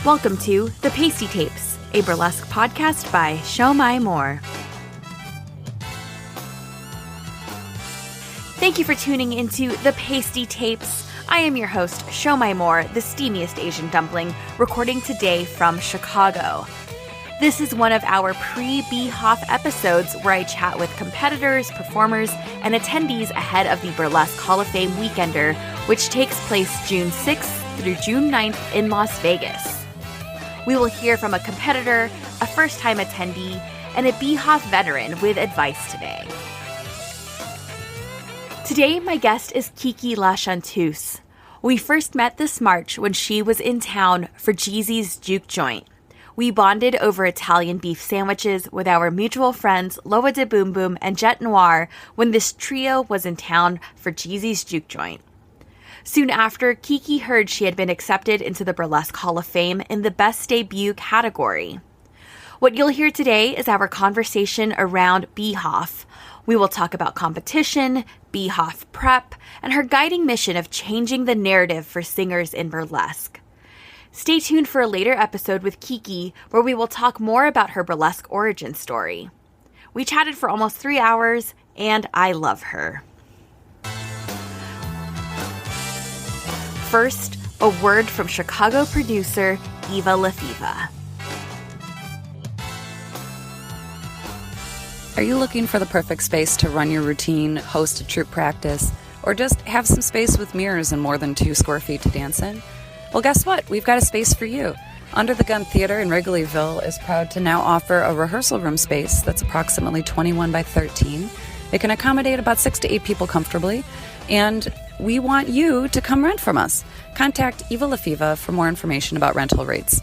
Welcome to the Pastie Tapes, a burlesque podcast by Show My More. Thank you for tuning into the Pastie Tapes. I am your host, Show My More, the steamiest Asian dumpling, recording today from Chicago. This is one of our Pre-BHoF episodes where I chat with competitors, performers, and attendees ahead of the Burlesque Hall of Fame Weekender, which takes place June 6th through June 9th in Las Vegas. We will hear from a competitor, a first-time attendee, and a BHoF veteran with advice today. Today, my guest is Kiki La Chanteuse. We first met this March when she was in town for Jeezy's Juke Joint. We bonded over Italian beef sandwiches with our mutual friends Loa de Boom Boom and Jet Noir when this trio was in town for Jeezy's Juke Joint. Soon after, Kiki heard she had been accepted into the Burlesque Hall of Fame in the Best Debut category. What you'll hear today is our conversation around BHoF. We will talk about competition, BHoF prep, and her guiding mission of changing the narrative for singers in burlesque. Stay tuned for a later episode with Kiki, where we will talk more about her burlesque origin story. We chatted for almost 3 hours, and I love her. First, a word from Chicago producer Eva Lefeva. Are you looking for the perfect space to run your routine, host a troupe practice, or just have some space with mirrors and more than 2 square feet to dance in? Well, guess what? We've got a space for you. Under the Gun Theater in Wrigleyville is proud to now offer a rehearsal room space that's approximately 21 by 13. It can accommodate about 6 to 8 people comfortably, and we want you to come rent from us. Contact Eva Lefeva for more information about rental rates.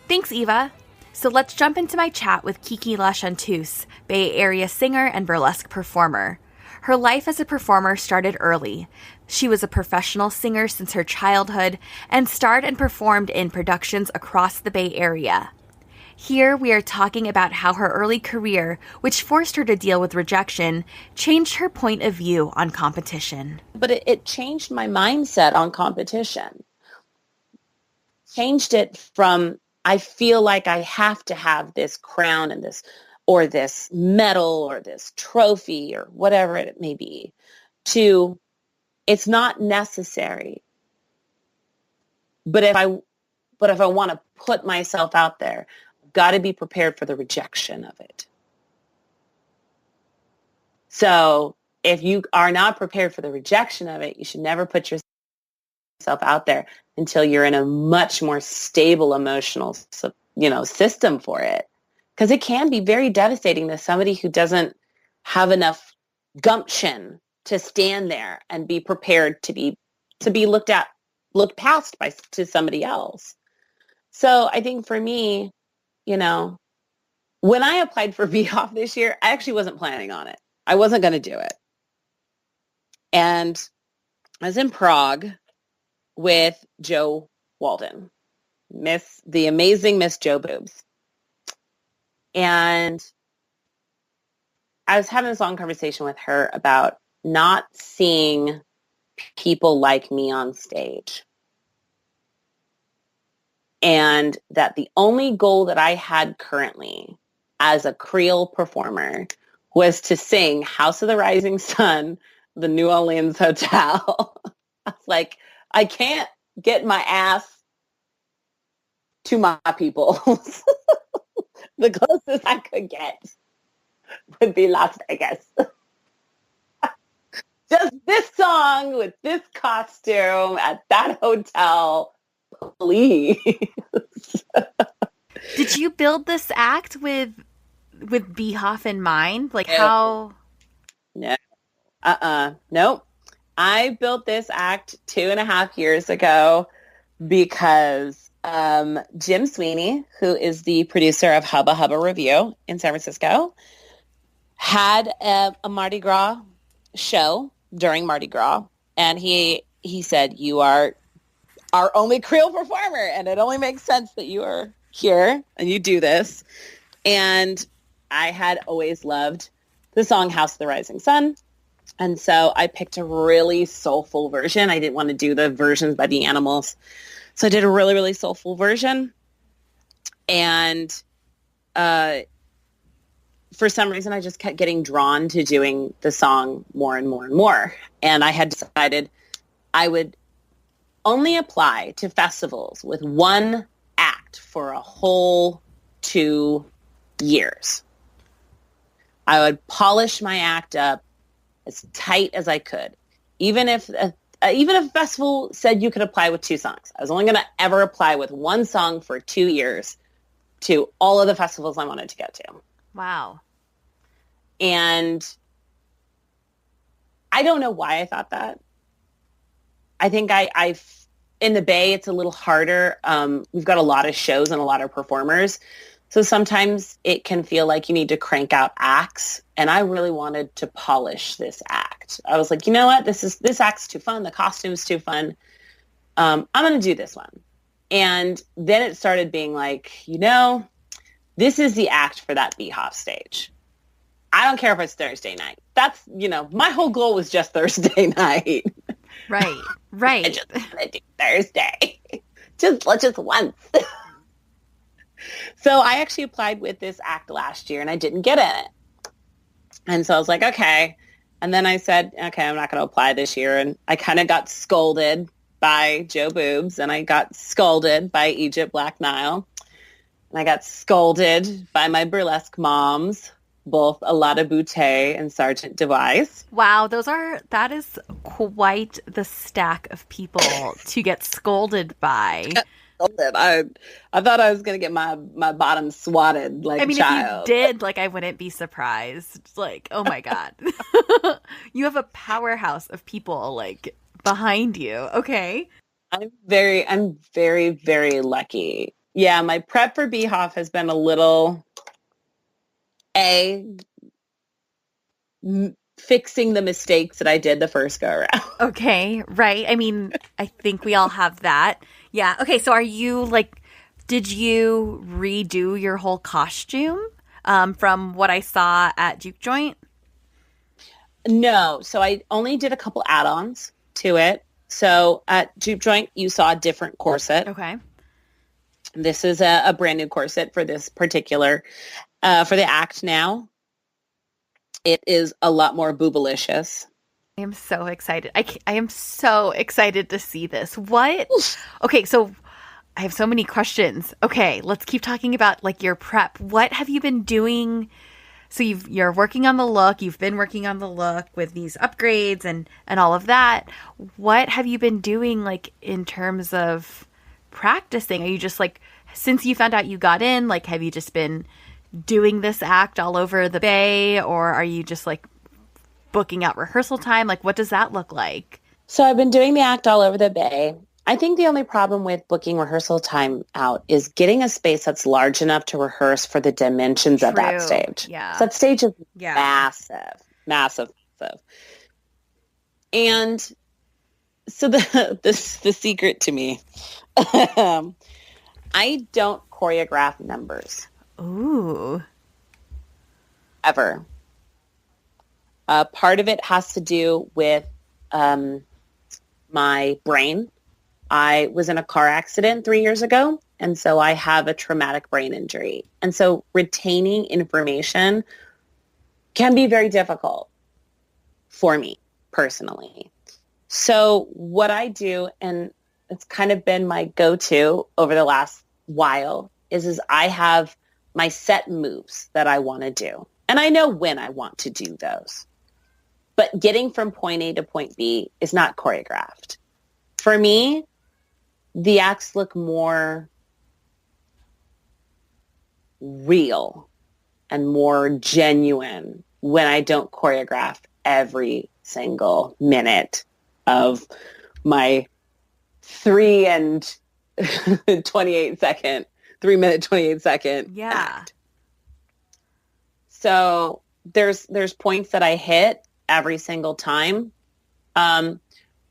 Thanks, Eva. So let's jump into my chat with Kiki La Chanteuse, Bay Area singer and burlesque performer. Her life as a performer started early. She was a professional singer since her childhood and starred and performed in productions across the Bay Area. Here we are talking about how her early career, which forced her to deal with rejection, changed her point of view on competition. But it changed my mindset on competition. Changed it from, I feel like I have to have this crown and this, or this medal or this trophy or whatever it may be, to it's not necessary. But if I want to put myself out there, got to be prepared for the rejection of it. So if you are not prepared for the rejection of it, you should never put yourself out there until you're in a much more stable emotional, system for it. Because it can be very devastating to somebody who doesn't have enough gumption to stand there and be prepared to be looked past to somebody else. So I think for me, when I applied for BHoF this year, I actually wasn't planning on it. I wasn't going to do it. And I was in Prague with Jo Walden, the amazing Miss Jo Boobs. And I was having this long conversation with her about not seeing people like me on stage. And that the only goal that I had currently as a Creole performer was to sing House of the Rising Sun, the New Orleans Hotel. I was like, I can't get my ass to my people. The closest I could get would be Las Vegas. Just this song with this costume at that hotel. Please. Did you build this act with BHoF in mind? Like No. how? No. Nope. I built this act 2.5 years ago because Jim Sweeney, who is the producer of Hubba Hubba Review in San Francisco, had a Mardi Gras show during Mardi Gras, and he said, "You are our only Creole performer, and it only makes sense that you are here and you do this." And I had always loved the song House of the Rising Sun. And so I picked a really soulful version. I didn't want to do the versions by the Animals. So I did a really, really soulful version. And for some reason, I just kept getting drawn to doing the song more and more and more. And I had decided I would only apply to festivals with one act for a whole 2 years. I would polish my act up as tight as I could. Even if a festival said you could apply with 2 songs, I was only going to ever apply with one song for 2 years to all of the festivals I wanted to go to. Wow. And I don't know why I thought that. I think I in the Bay, it's a little harder. We've got a lot of shows and a lot of performers. So sometimes it can feel like you need to crank out acts. And I really wanted to polish this act. I was like, you know what? This act's too fun. The costume's too fun. I'm going to do this one. And then it started being like, this is the act for that BHoF stage. I don't care if it's Thursday night. That's, my whole goal was just Thursday night. Right. I just want to do Thursday. just once. So I actually applied with this act last year and I didn't get it. And so I was like, okay. And then I said, okay, I'm not going to apply this year. And I kind of got scolded by Joe Boobs and I got scolded by Egypt Black Nile. And I got scolded by my burlesque moms, both Alada Boutte and Sergeant Device. Wow, that is quite the stack of people to get scolded by. I thought I was going to get my bottom swatted like a child. If you did, I wouldn't be surprised. Oh my God. You have a powerhouse of people, behind you. Okay. I'm very, very lucky. Yeah, my prep for BHoF has been a little, fixing the mistakes that I did the first go around. Okay, right. I think we all have that. Yeah. Okay, so are you, did you redo your whole costume from what I saw at Juke Joint? No. So I only did a couple add-ons to it. So at Juke Joint, you saw a different corset. Okay. This is a brand new corset for this particular, for the act now. It is a lot more boobalicious. I am so excited. I am so excited to see this. What? Okay, so I have so many questions. Okay, let's keep talking about your prep. What have you been doing? So you're working on the look. You've been working on the look with these upgrades and all of that. What have you been doing in terms of practicing? Are you just since you found out you got in, have you just been doing this act all over the Bay, or are you just booking out rehearsal time? What does that look like? So I've been doing the act all over the Bay. I think the only problem with booking rehearsal time out is getting a space that's large enough to rehearse for the dimensions of that stage. Yeah. So that stage is massive. And so the secret to me, I don't choreograph numbers. Ooh. Ever. Part of it has to do with my brain. I was in a car accident 3 years ago, and so I have a traumatic brain injury. And so retaining information can be very difficult for me personally. So what I do, and it's kind of been my go-to over the last while, is I have my set moves that I want to do. And I know when I want to do those. But getting from point A to point B is not choreographed. For me, the acts look more real and more genuine when I don't choreograph every single minute of my 3 minute 28 second act. So there's points that I hit every single time,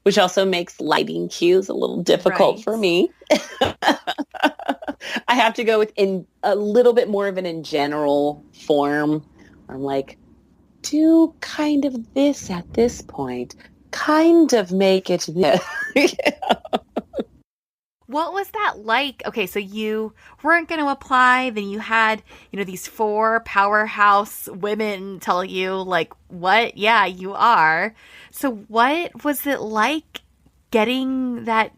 which also makes lighting cues a little difficult for me. I have to go with a little bit more of an in general form. I'm do kind of this at this point, kind of make it this. What was that like? Okay, so you weren't going to apply, then you had, these 4 powerhouse women tell you, like, what? Yeah, you are. So what was it like getting that,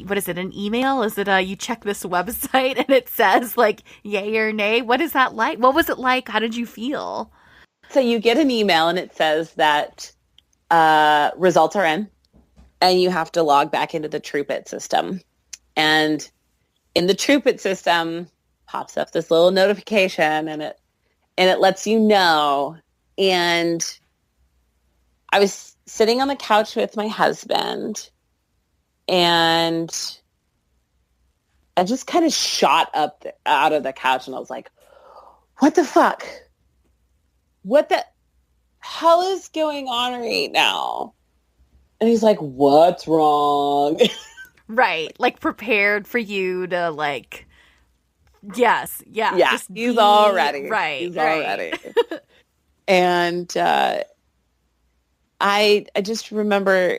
what is it, an email? Is it you check this website and it says, like, yay or nay? What is that like? What was it like? How did you feel? So you get an email and it says that results are in. And you have to log back into the TrueBit system. And in the TrueBit system pops up this little notification and it lets you know. And I was sitting on the couch with my husband and I just kind of shot up out of the couch and I was like, what the fuck? What the hell is going on right now? And he's like, what's wrong? Right. Like prepared for you to like, yes. Yeah. Yeah. He's all ready. Right. He's all ready. And I just remember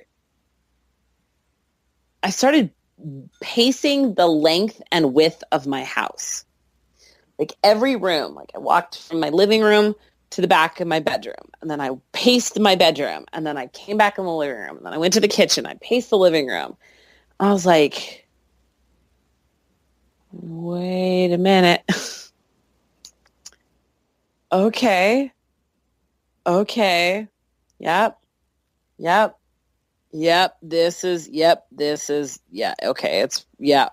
I started pacing the length and width of my house. Like every room, like I walked from my living room to the back of my bedroom. And then I paced my bedroom. And then I came back in the living room. And then I went to the kitchen. I paced the living room. I was like, wait a minute. Okay. Yep. This is, yeah. Okay.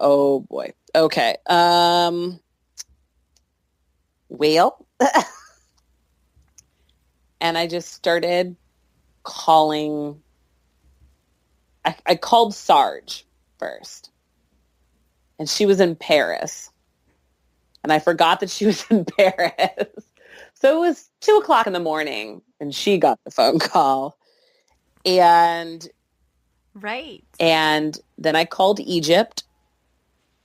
Oh boy. Okay. Well, and I just started calling. I called Sarge first. And she was in Paris. And I forgot that she was in Paris. So it was 2:00 in the morning and she got the phone call. And right. And then I called Egypt.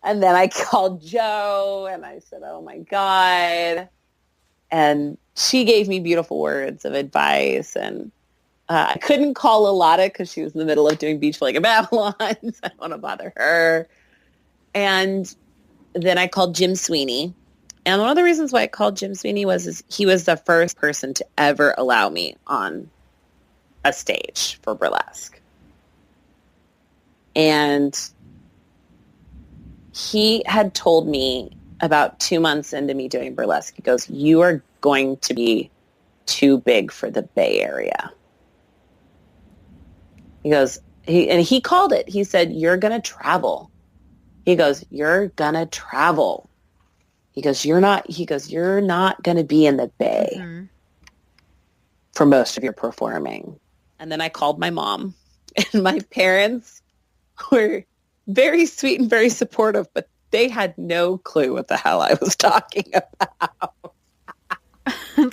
And then I called Joe and I said, oh my God. And she gave me beautiful words of advice. And I couldn't call Alada because she was in the middle of doing Beach Flag in Babylon. So I don't want to bother her. And then I called Jim Sweeney. And one of the reasons why I called Jim Sweeney was he was the first person to ever allow me on a stage for burlesque. And he had told me about 2 months into me doing burlesque, he goes, you are going to be too big for the Bay Area. He goes, he called it. He said, you're going to travel. He goes, you're going to travel. He goes, you're not going to be in the Bay for most of your performing. And then I called my mom, and my parents were very sweet and very supportive, but they had no clue what the hell I was talking about.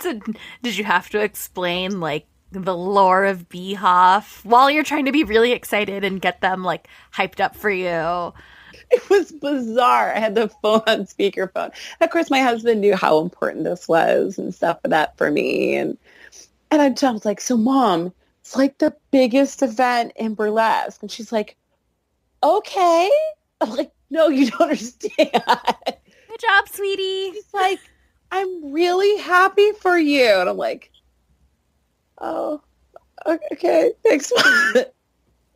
So did you have to explain like the lore of BHoF while you're trying to be really excited and get them like hyped up for you? It was bizarre. I had the phone on speakerphone. Of course, my husband knew how important this was and stuff like that for me. And I was like, so Mom, it's like the biggest event in burlesque. And she's like, okay. I'm like, no, you don't understand. Good job, sweetie. She's like, I'm really happy for you. And I'm like, oh, okay. Thanks, Mom.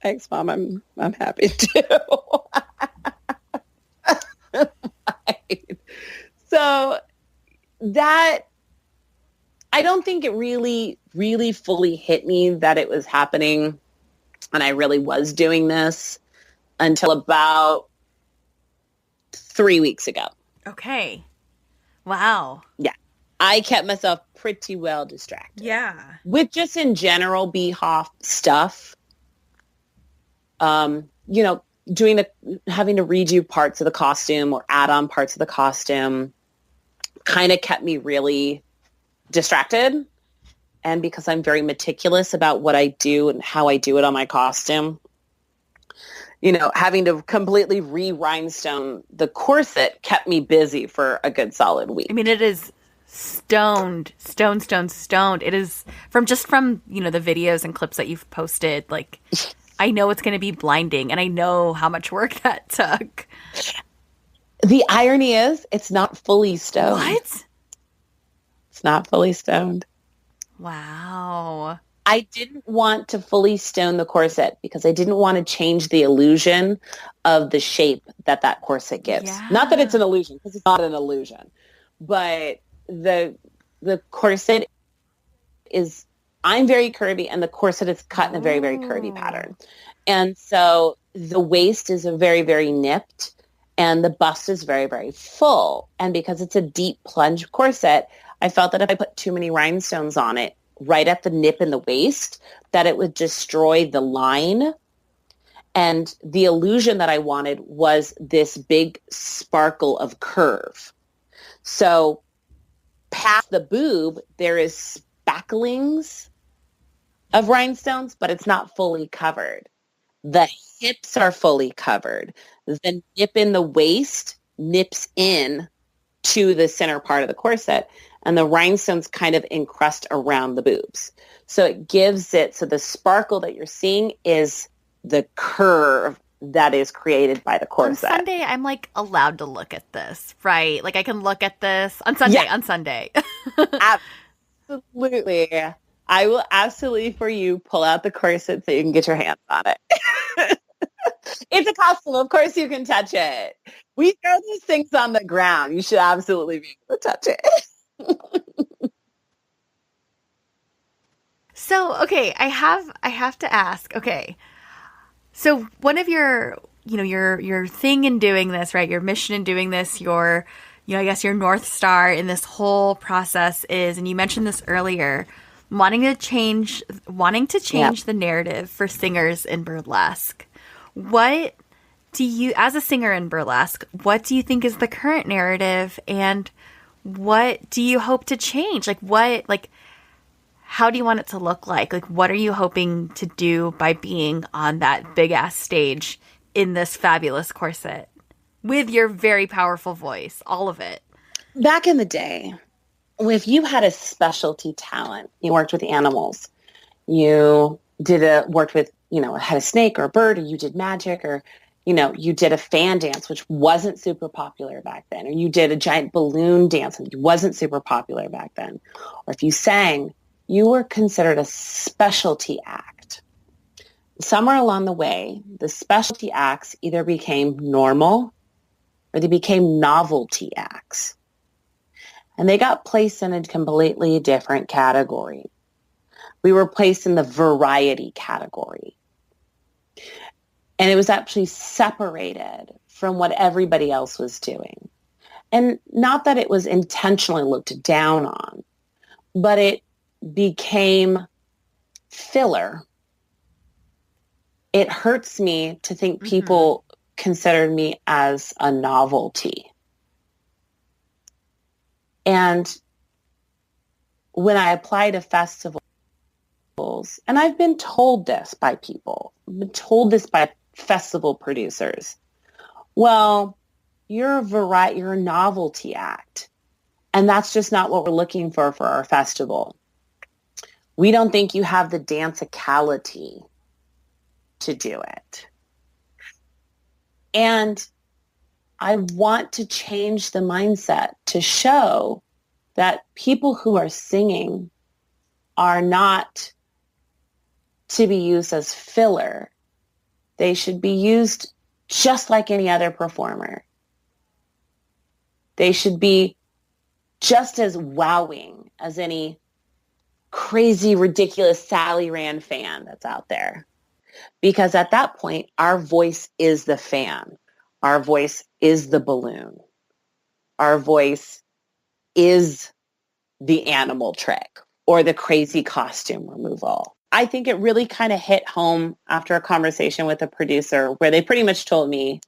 Thanks, Mom. I'm happy too. Right. So that, I don't think it really, really fully hit me that it was happening and I really was doing this until about 3 weeks ago. Okay. Wow. Yeah. I kept myself pretty well distracted. Yeah. With just in general BHoF stuff. Having to redo parts of the costume or add on parts of the costume kind of kept me really distracted. And because I'm very meticulous about what I do and how I do it on my costume, having to completely re-rhinestone the corset kept me busy for a good solid week. I mean, it is stoned. It is from the videos and clips that you've posted. Like, I know it's going to be blinding, and I know how much work that took. The irony is, it's not fully stoned. What? It's not fully stoned. Wow. I didn't want to fully stone the corset because I didn't want to change the illusion of the shape that corset gives. Yeah. Not that it's an illusion, because it's not an illusion, but the corset is, I'm very curvy, and the corset is cut in a very, very curvy pattern. And so the waist is a very, very nipped, and the bust is very, very full. And because it's a deep plunge corset, I felt that if I put too many rhinestones on it, right at the nip in the waist, that it would destroy the line. And the illusion that I wanted was this big sparkle of curve. So past the boob, there is spacklings of rhinestones, but it's not fully covered. The hips are fully covered. The nip in the waist nips in to the center part of the corset, and the rhinestones kind of encrust around the boobs. So it gives it, so the sparkle that you're seeing is the curve that is created by the corset. On Sunday, I'm like allowed to look at this, right? Like I can look at this on Sunday, Yeah. on Sunday. Absolutely. I will absolutely, for you, pull out the corset so you can get your hands on it. It's a costume. Of course you can touch it. We throw these things on the ground. You should absolutely be able to touch it. So, okay, I have to ask. Okay. So one of your thing in doing this, right? Your mission in doing this, I guess your North Star in this whole process is, and you mentioned this earlier, wanting to change the narrative for singers in burlesque. What do you, as a singer in burlesque, what do you think is the current narrative, and what do you hope to change? How do you want it to look like? Like, what are you hoping to do by being on that big ass stage in this fabulous corset with your very powerful voice, all of it? Back in the day, if you had a specialty talent, you worked with animals, you worked with, had a snake or a bird, or you did magic, or, you did a fan dance, which wasn't super popular back then, or you did a giant balloon dance, which wasn't super popular back then. Or if you sang, you were considered a specialty act. Somewhere along the way, the specialty acts either became normal or they became novelty acts. And they got placed in a completely different category. We were placed in the variety category. And it was actually separated from what everybody else was doing. And not that it was intentionally looked down on, but it became filler. It hurts me to think people considered me as a novelty. And when I apply to festivals, and I've been told this by people, I've been told this by festival producers, well, you're a novelty act. And that's just not what we're looking for our festival. We don't think you have the danceicality to do it. And I want to change the mindset to show that people who are singing are not to be used as filler. They should be used just like any other performer. They should be just as wowing as any crazy, ridiculous Sally Rand fan that's out there. Because at that point, our voice is the fan. Our voice is the balloon. Our voice is the animal trick or the crazy costume removal. I think it really kind of hit home after a conversation with a producer where they pretty much told me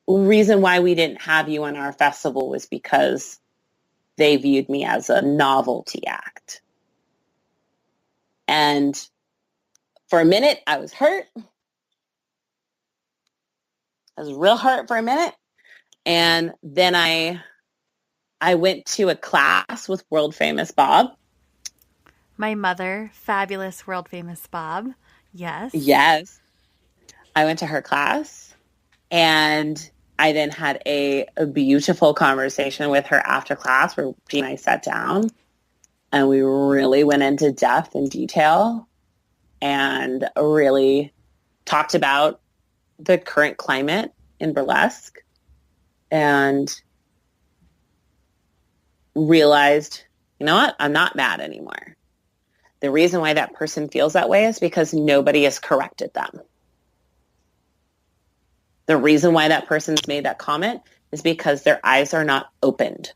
the reason why we didn't have you on our festival was because they viewed me as a novelty act. And for a minute, I was hurt. I was real hurt for a minute. And then I I went to a class with world famous Bob. My mother, fabulous world famous Bob. Yes. Yes. I went to her class, and I then had a beautiful conversation with her after class where she and I sat down and we really went into depth and detail and really talked about the current climate in burlesque and realized, you know what? I'm not mad anymore. The reason why that person feels that way is because nobody has corrected them. The reason why that person's made that comment is because their eyes are not opened.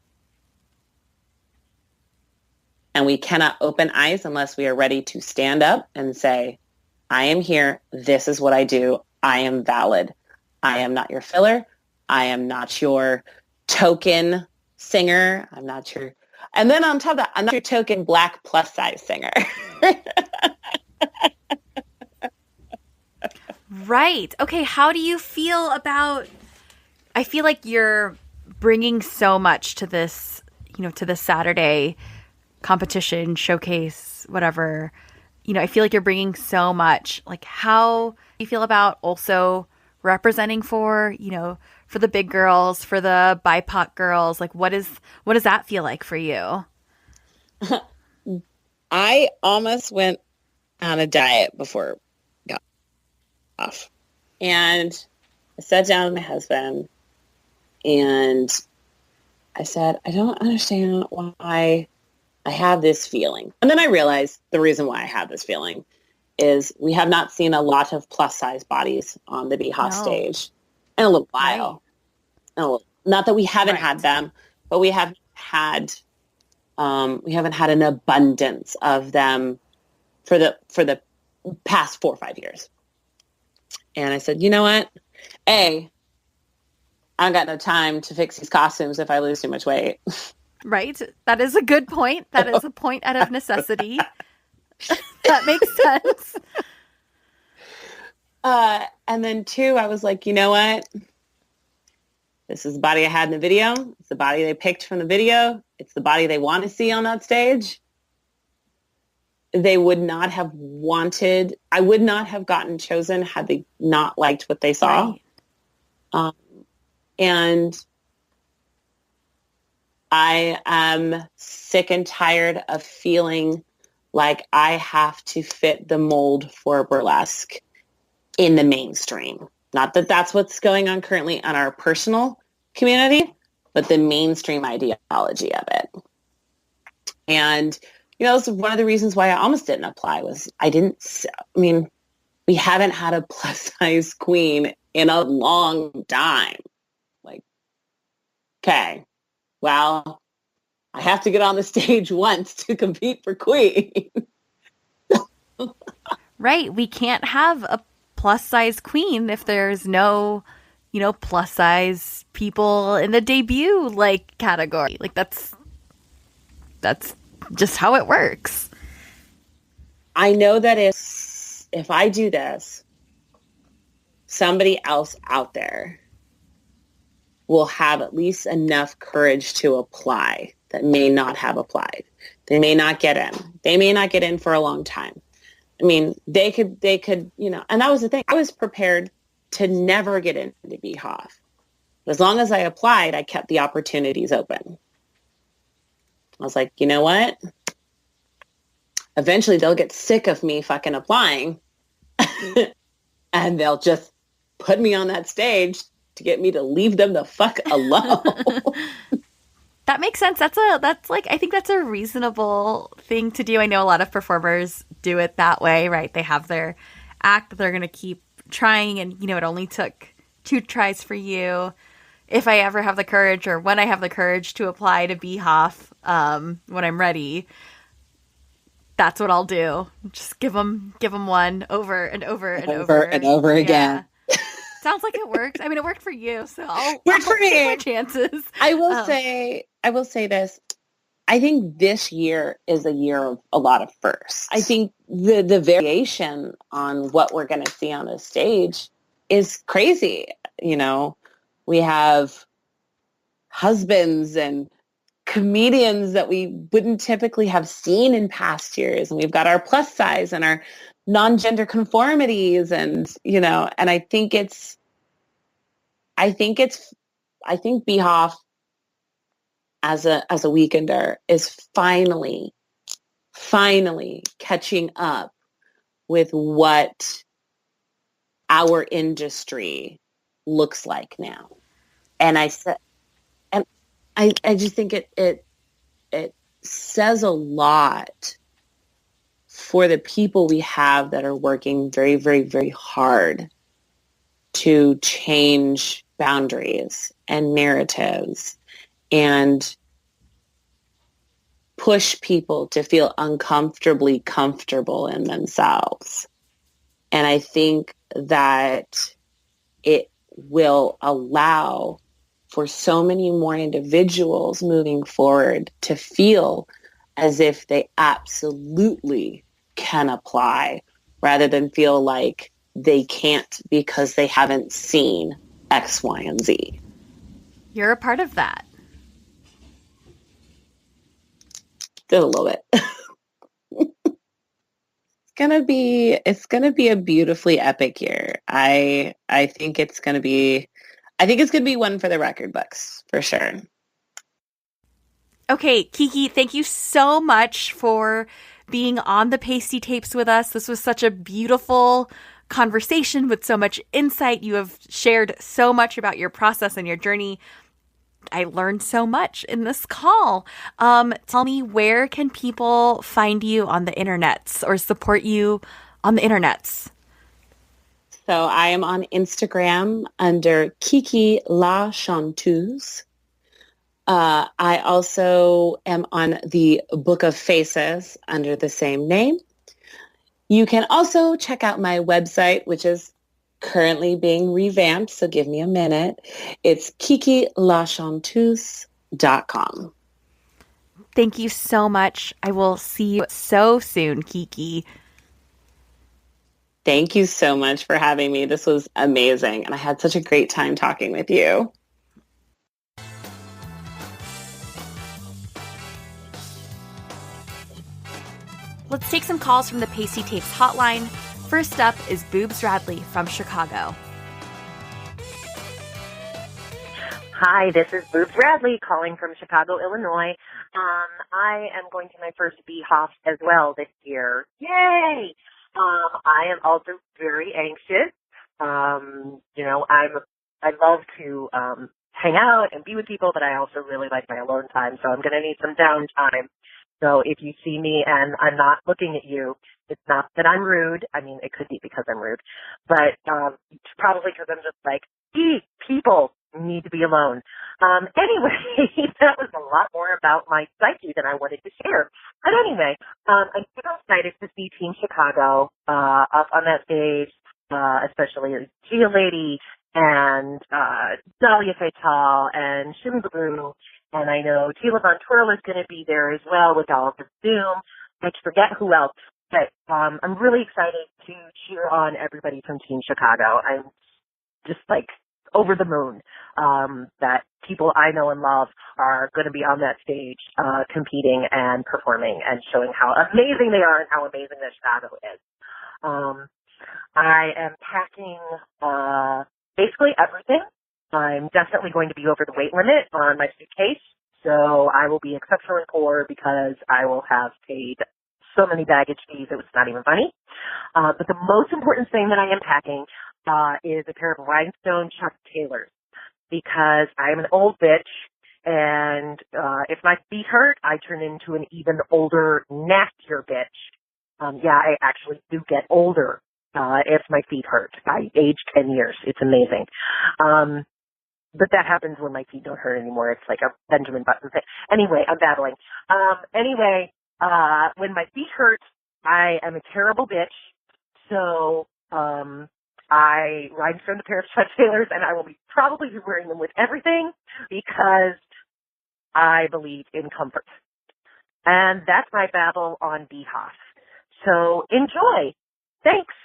And we cannot open eyes unless we are ready to stand up and say, I am here. This is what I do. I am valid. I am not your filler. I am not your token singer. I'm not your... And then on top of that, I'm not your token black plus size singer. Right. Okay. How do you feel about, I feel like you're bringing so much to this, to this Saturday competition, showcase, whatever. I feel like you're bringing so much. Like, how do you feel about also representing for the big girls, for the BIPOC girls? Like, what does that feel like for you? I almost went on a diet before off. And I sat down with my husband and I said, I don't understand why I have this feeling. And then I realized the reason why I have this feeling is we have not seen a lot of plus size bodies on the BHoF stage in a little while. Right. Not that we haven't had them, but we haven't had an abundance of them for the past 4 or 5 years. And I said, you know what? I don't got no time to fix these costumes if I lose too much weight. Right. That is a good point. That is a point out of necessity. That makes sense. And then 2, I was like, you know what? This is the body I had in the video. It's the body they picked from the video. It's the body they want to see on that stage. They would not have I would not have gotten chosen had they not liked what they saw. Right. And I am sick and tired of feeling like I have to fit the mold for burlesque in the mainstream. Not that that's what's going on currently on our personal community, but the mainstream ideology of it. And that's one of the reasons why I almost didn't apply was we haven't had a plus size queen in a long time. Like, okay, well, I have to get on the stage once to compete for queen. Right. We can't have a plus size queen if there's no, plus size people in the debut category. Like that's just how it works. I know that if I do this, somebody else out there will have at least enough courage to apply that may not have applied. They may not get in. They may not get in for a long time. They could, and that was the thing. I was prepared to never get into BHoF. But as long as I applied, I kept the opportunities open. I was like, you know what? Eventually they'll get sick of me fucking applying and they'll just put me on that stage to get me to leave them the fuck alone. That makes sense. I think that's a reasonable thing to do. I know a lot of performers do it that way, right? They have their act that they're going to keep trying and, it only took 2 tries for you. If I ever have the courage or when I have the courage to apply to BHoF, when I'm ready, that's what I'll do. Just give them one over and over and over. And over again. Sounds like it worked. It worked for you, so I'll take my chances. I will say this. I think this year is a year of a lot of firsts. I think the variation on what we're going to see on the stage is crazy. We have husbands and comedians that we wouldn't typically have seen in past years. And we've got our plus size and our non-gender conformities. And, you know, and I think BHoF as a weekender is finally catching up with what our industry looks like now. And I said, and I just think it says a lot for the people we have that are working very, very, very hard to change boundaries and narratives and push people to feel uncomfortably comfortable in themselves. And I think that it will allow for so many more individuals moving forward to feel as if they absolutely can apply rather than feel like they can't because they haven't seen X, Y, and Z. You're a part of that. Still a little bit. It's gonna be a beautifully epic year. I think it's gonna be one for the record books for sure. Okay, Kiki, thank you so much for being on the Pastie Tapes with us. This was such a beautiful conversation with so much insight. You have shared so much about your process and your journey. I learned so much in this call. Tell me, where can people find you on the internets or support you on the internets? So I am on Instagram under Kiki La Chanteuse. I also am on the Book of Faces under the same name. You can also check out my website, which is currently being revamped, so give me a minute. It's kikilachanteuse.com. Thank you so much. I will see you so soon, Kiki. Thank you so much for having me. This was amazing, and I had such a great time talking with you. Let's take some calls from the Pastie Tapes hotline. First up is Boobs Radley from Chicago. Hi, this is Boobs Radley calling from Chicago, Illinois. I am going to my first BHoF as well this year. Yay! I am also very anxious. I love to hang out and be with people, but I also really like my alone time, so I'm going to need some downtime. So if you see me and I'm not looking at you, it's not that I'm rude. I mean, it could be because I'm rude, but it's probably because I'm just like, people need to be alone. Anyway, that was a lot more about my psyche than I wanted to share. But anyway, I'm super excited to see Team Chicago up on that stage, especially Gia Lady and Dahlia Fatal and Shimbaboo. And I know Tila Von Twirl is going to be there as well with all of the Zoom. I forget who else. But I'm really excited to cheer on everybody from Team Chicago. I'm just like over the moon that people I know and love are going to be on that stage competing and performing and showing how amazing they are and how amazing that Chicago is. I am packing basically everything. I'm definitely going to be over the weight limit on my suitcase, so I will be exceptionally poor because I will have paid so many baggage fees it was not even funny. But the most important thing that I am packing is a pair of rhinestoned Chuck Taylors because I am an old bitch, and if my feet hurt, I turn into an even older, nastier bitch. I actually do get older if my feet hurt. I age 10 years. It's amazing. But that happens when my feet don't hurt anymore. It's like a Benjamin Button thing. Anyway, I'm battling. When my feet hurt, I am a terrible bitch. So I rhinestone a pair of Chuck Taylors, and I will be probably wearing them with everything because I believe in comfort. And that's my babble on BHoF. So enjoy. Thanks.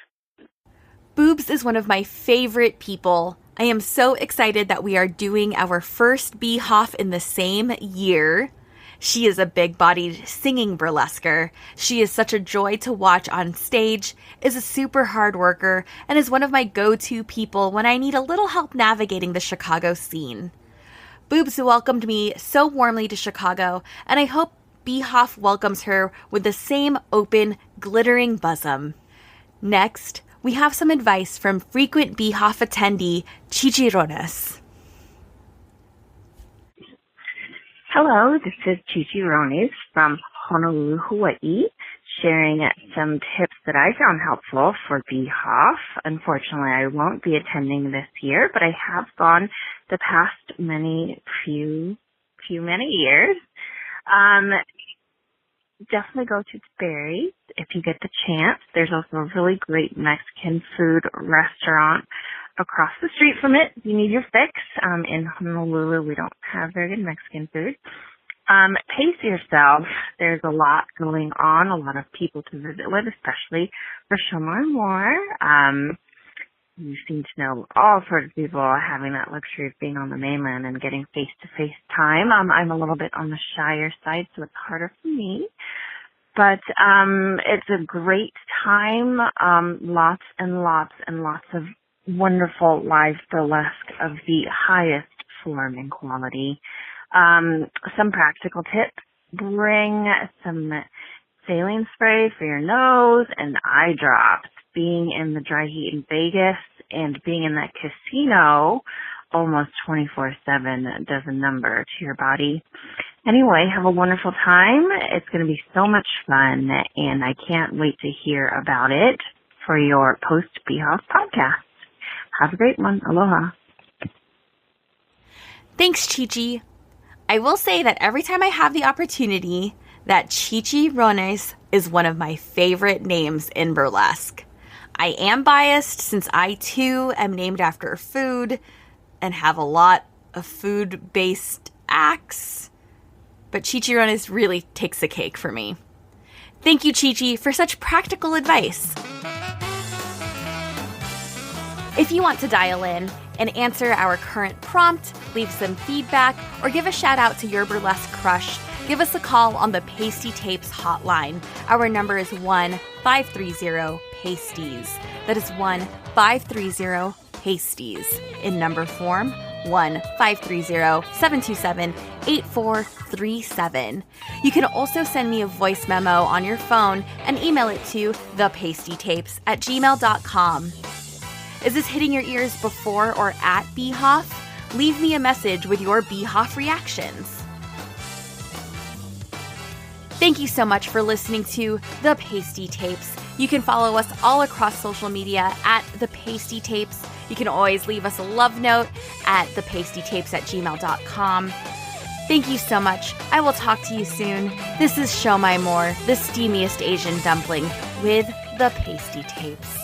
Boobs is one of my favorite people. I am so excited that we are doing our first BHoF in the same year. She is a big-bodied singing burlesquer. She is such a joy to watch on stage, is a super hard worker, and is one of my go-to people when I need a little help navigating the Chicago scene. Boobs welcomed me so warmly to Chicago, and I hope BHoF welcomes her with the same open, glittering bosom. Next, we have some advice from frequent BHoF attendee ChiChi Roniz. Hello, this is ChiChi Roniz from Honolulu, Hawaii, sharing some tips that I found helpful for BHoF. Unfortunately, I won't be attending this year, but I have gone the past many years. Definitely go to Barry's if you get the chance. There's also a really great Mexican food restaurant across the street from it. You need your fix. In Honolulu, we don't have very good Mexican food. Pace yourself. There's a lot going on, a lot of people to visit with, especially for Show More. You seem to know all sorts of people having that luxury of being on the mainland and getting face-to-face time. I'm a little bit on the shyer side, so it's harder for me. But it's a great time. Lots and lots and lots of wonderful live burlesque of the highest form and quality. Some practical tips. Bring some saline spray for your nose and eye drops. Being in the dry heat in Vegas and being in that casino almost 24/7 does a number to your body. Anyway, have a wonderful time. It's going to be so much fun, and I can't wait to hear about it for your post-BHoF podcast. Have a great one. Aloha. Thanks, ChiChi. I will say that every time I have the opportunity, that ChiChi Roniz is one of my favorite names in burlesque. I am biased since I, too, am named after food and have a lot of food-based acts. But ChiChi Roniz really takes the cake for me. Thank you, ChiChi, for such practical advice. If you want to dial in and answer our current prompt, leave some feedback, or give a shout out to your burlesque crush, give us a call on the Pastie Tapes hotline. Our number is 1-530-PASTIES. That is 1-530-PASTIES. In number form, 1-530-727-8437. You can also send me a voice memo on your phone and email it to thepastietapes@gmail.com. Is this hitting your ears before or at BHoF? Leave me a message with your BHoF reactions. Thank you so much for listening to The Pastie Tapes. You can follow us all across social media at The Pastie Tapes. You can always leave us a love note at thepastietapes@gmail.com. Thank you so much. I will talk to you soon. This is Show My More, the steamiest Asian dumpling with The Pastie Tapes.